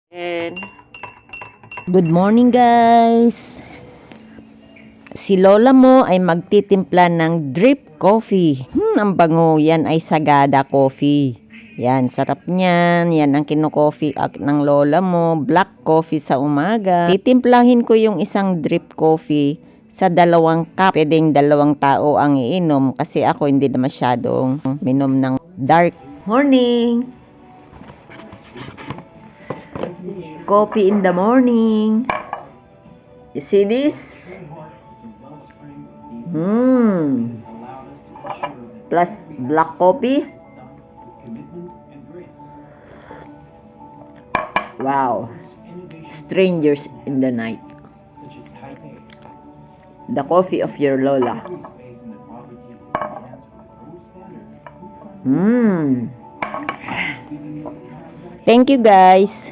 And good morning guys. Si lola mo ay magtitimpla ng drip coffee. Ang bango. Yan ay Sagada coffee. Yan, sarap niyan. Yan ang kino-coffee ng lola mo. Black coffee sa umaga. Titimplahin ko yung isang drip coffee sa 2 cup. Pwedeng 2 tao ang iinom kasi ako hindi na masyadong minom ng dark. Morning! Coffee in the morning. You see this? Plus black coffee. Wow. Strangers in the night. The coffee of your lola. Thank you guys.